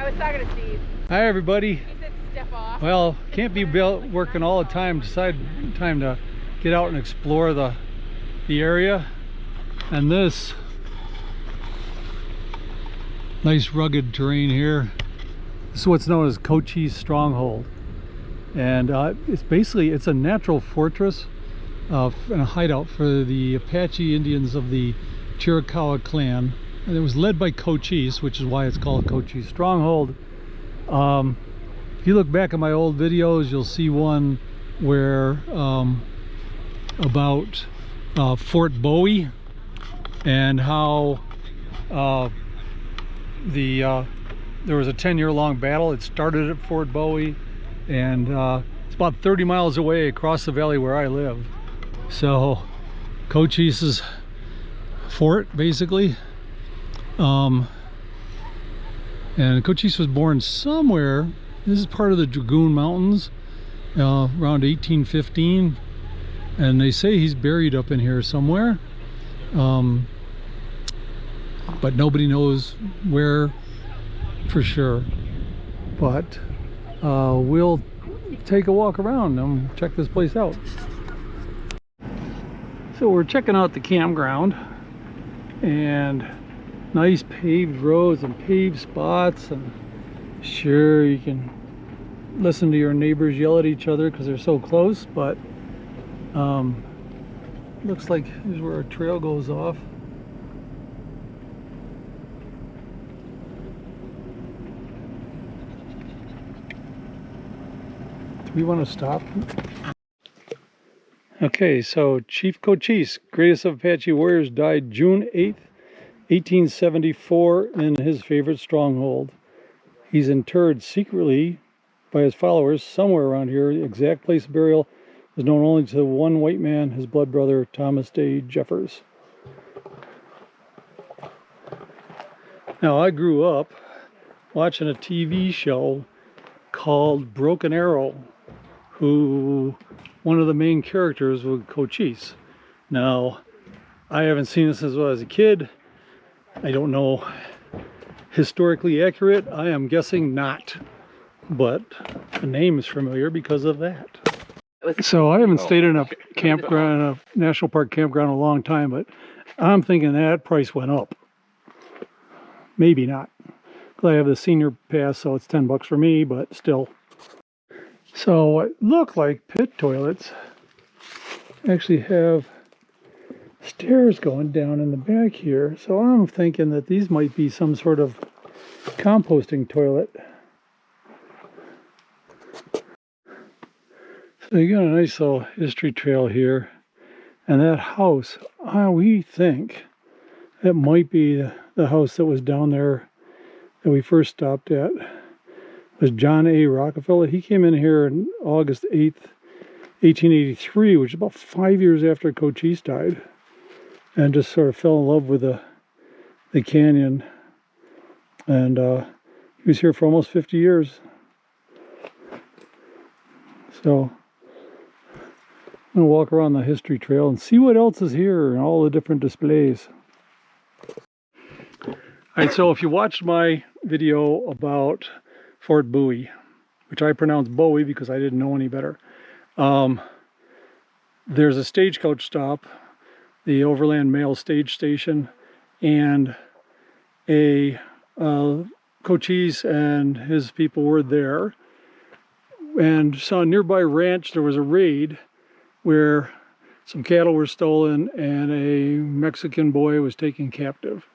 I was talking to Steve. Hi everybody. He said step off. Well, can't be working all the time. Time to get out and explore the area. And this nice rugged terrain here. This is what's known as Cochise Stronghold. And it's a natural fortress and a hideout for the Apache Indians of the Chiricahua clan. And it was led by Cochise, which is why it's called Cochise Stronghold. If you look back at my old videos, you'll see one where about Fort Bowie and how there was a 10-year-long battle. It started at Fort Bowie, and it's about 30 miles away across the valley where I live. So Cochise's fort, basically. And Cochise was born somewhere. This is part of the Dragoon Mountains, around 1815, and they say he's buried up in here somewhere, but nobody knows where for sure. But we'll take a walk around and check this place out. So we're checking out the campground, and nice paved roads and paved spots, and sure, you can listen to your neighbors yell at each other because they're so close, but looks like here's where our trail goes off. Do we want to stop? Okay, so Chief Cochise, greatest of Apache warriors, died June 8th, 1874 in his favorite stronghold. He's interred secretly by his followers somewhere around here. The exact place of burial is known only to one white man, his blood brother, Thomas Day Jeffers. Now, I grew up watching a TV show called Broken Arrow, who one of the main characters was Cochise. Now, I haven't seen this since I was a kid. I don't know, historically accurate, I am guessing not, but the name is familiar because of that. So I haven't stayed in a campground, a national park campground, in a long time, but I'm thinking that price went up. Maybe not. I have the senior pass, so it's $10 for me, but still. So what look like pit toilets actually have stairs going down in the back here, so I'm thinking that these might be some sort of composting toilet. So you got a nice little history trail here, and that house, we think that might be the house that was down there that we first stopped at. It was John A. Rockefeller. He came in here on August 8th, 1883, which is about 5 years after Cochise died, and just sort of fell in love with the canyon. And he was here for almost 50 years. So I'm going to walk around the history trail and see what else is here and all the different displays. Alright, so if you watched my video about Fort Bowie, which I pronounce Bowie because I didn't know any better, there's a stagecoach stop, the Overland Mail stage station, and a Cochise and his people were there, and saw a nearby ranch. There was a raid where some cattle were stolen and a Mexican boy was taken captive.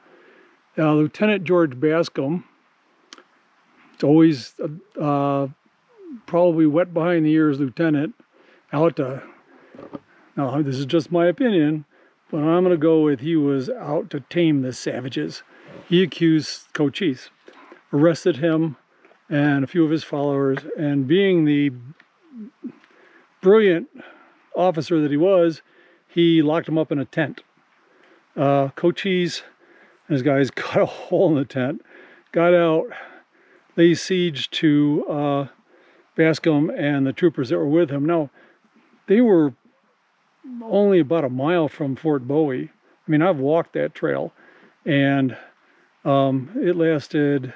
Lieutenant George Bascom, it's always probably wet behind the ears lieutenant, now this is just my opinion, but I'm going to go with he was out to tame the savages. He accused Cochise, arrested him and a few of his followers, and being the brilliant officer that he was, he locked him up in a tent. Cochise and his guys cut a hole in the tent, got out, laid siege to Bascom and the troopers that were with him. Now, they were only about a mile from Fort Bowie. I mean, I've walked that trail, and it lasted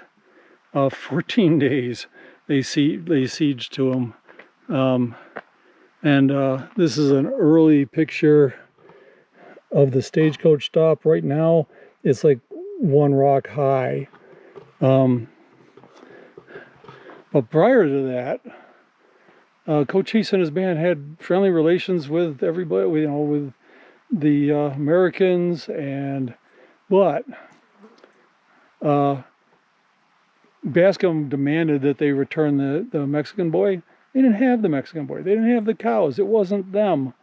14 days they sieged to him. And this is an early picture of the stagecoach stop. Right now, it's like one rock high. But prior to that, Cochise and his band had friendly relations with everybody, with the Americans, but Bascom demanded that they return the Mexican boy. They didn't have the Mexican boy. They didn't have the cows. It wasn't them.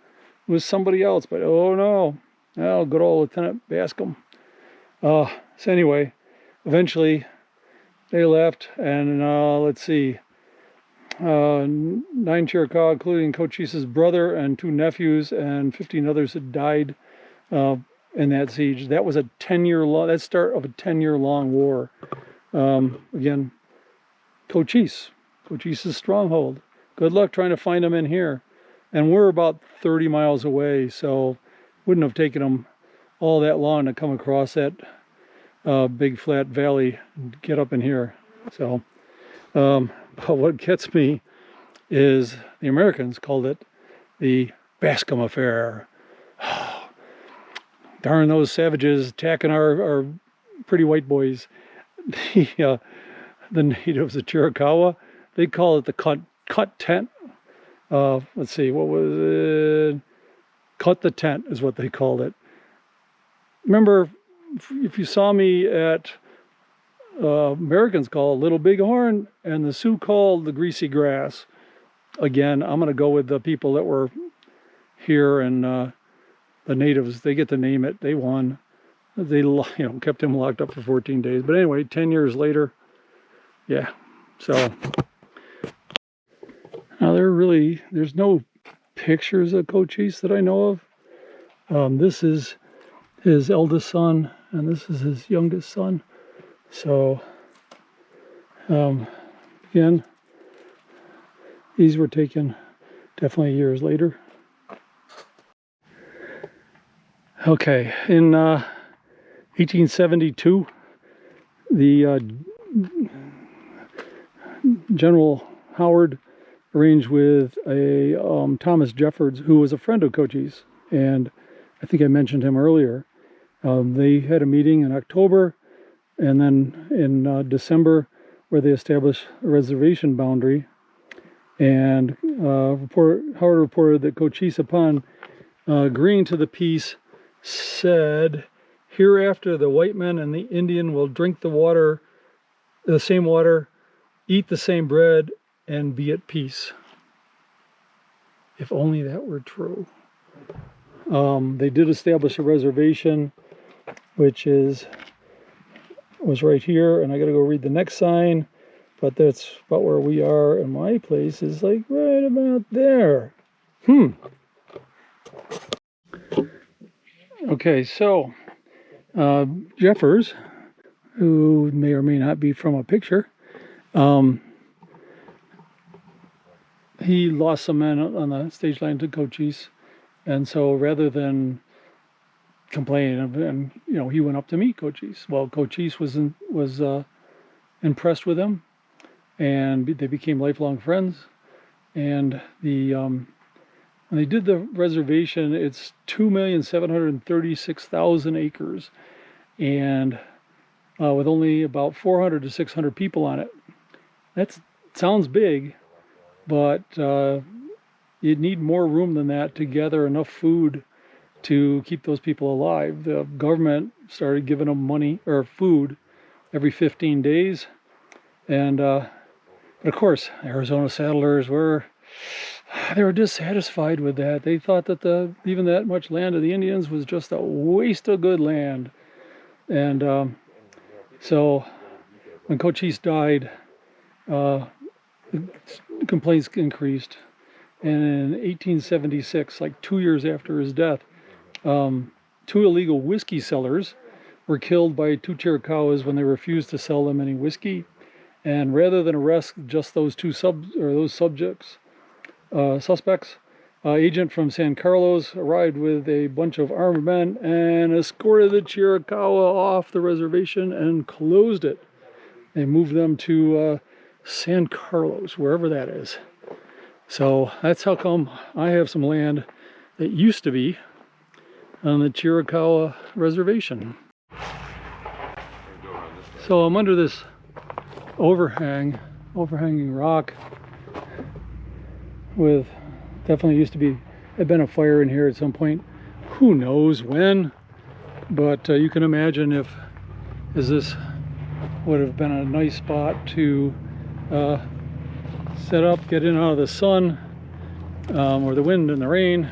It was somebody else. But oh no, good old Lieutenant Bascom. So anyway, eventually they left, and let's see, 9 Chiricahua, including Cochise's brother and 2 nephews, and 15 others had died in that siege. That was a 10-year long. That start of a 10-year long war. Again, Cochise's Stronghold. Good luck trying to find them in here. And we're about 30 miles away, so wouldn't have taken them all that long to come across that big flat valley and get up in here. So, but what gets me is the Americans called it the Bascom Affair. Darn those savages attacking our pretty white boys. The natives of Chiricahua, they call it the cut tent. Let's see, what was it? Cut the tent is what they called it. Remember, if you saw me at Americans call Little Bighorn, and the Sioux called the Greasy Grass. Again, I'm going to go with the people that were here, and the natives, they get to name it. They won. They kept him locked up for 14 days. But anyway, 10 years later, yeah. So now there's no pictures of Cochise that I know of. This is his eldest son, and this is his youngest son. So again, these were taken definitely years later. Okay, in 1872, the General Howard arranged with a Thomas Jeffords, who was a friend of Cochise, and I think I mentioned him earlier. They had a meeting in October, and then in December, where they established a reservation boundary. And Howard reported that Cochise, upon agreeing to the peace, said, "Hereafter the white man and the Indian will drink the same water, eat the same bread, and be at peace." If only that were true. They did establish a reservation, which was right here, and I gotta go read the next sign, but that's about where we are, and my place is like right about there. Okay, so Jeffers, who may or may not be from a picture, he lost some men on the stage line to Cochise, and so rather than complain, and he went up to meet Cochise. Well, Cochise was impressed with him, and they became lifelong friends. And when they did the reservation, it's 2,736,000 acres, and with only about 400 to 600 people on it. That sounds big, but you'd need more room than that to gather enough food to keep those people alive. The government started giving them money or food every 15 days. And but of course, Arizona settlers were dissatisfied with that. They thought that even that much land of the Indians was just a waste of good land. And so when Cochise died, complaints increased. And in 1876, like 2 years after his death, 2 illegal whiskey sellers were killed by 2 Chiricahuas when they refused to sell them any whiskey. And rather than arrest just those suspects, agent from San Carlos arrived with a bunch of armed men and escorted the Chiricahua off the reservation and closed it. They moved them to San Carlos, wherever that is. So that's how come I have some land that used to be on the Chiricahua Reservation. So I'm under this overhanging rock with, definitely used to be, had been a fire in here at some point. Who knows when, but you can imagine if this would have been a nice spot to set up, get in out of the sun or the wind and the rain.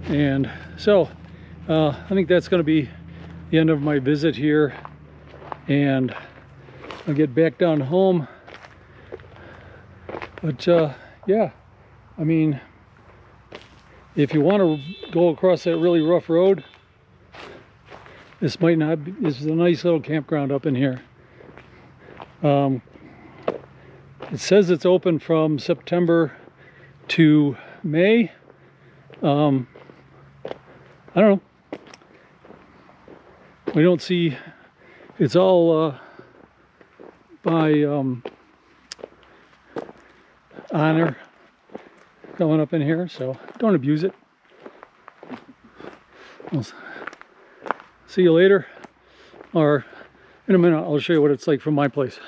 And so I think that's going to be the end of my visit here, and I'll get back down home. But yeah, I mean, if you want to go across that really rough road, this might not be, this is a nice little campground up in here. It says it's open from September to May. I don't know. We don't see, it's all by honor going up in here, so don't abuse it. We'll see you later, or in a minute I'll show you what it's like from my place.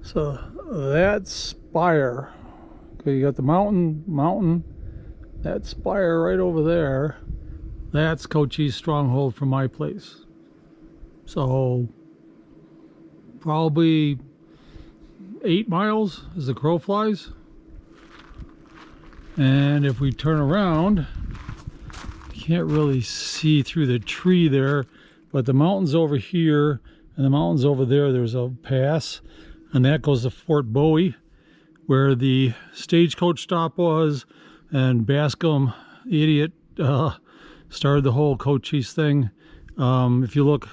So that spire, okay, you got the mountain, that spire right over there, that's Cochise Stronghold from my place. So probably 8 miles as the crow flies. And if we turn around, you can't really see through the tree there, but the mountains over here and the mountains over there, there's a pass, and that goes to Fort Bowie, where the stagecoach stop was, and Bascom, the idiot, started the whole Cochise thing. If you look,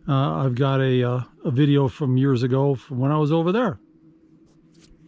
I've got a video from years ago from when I was over there.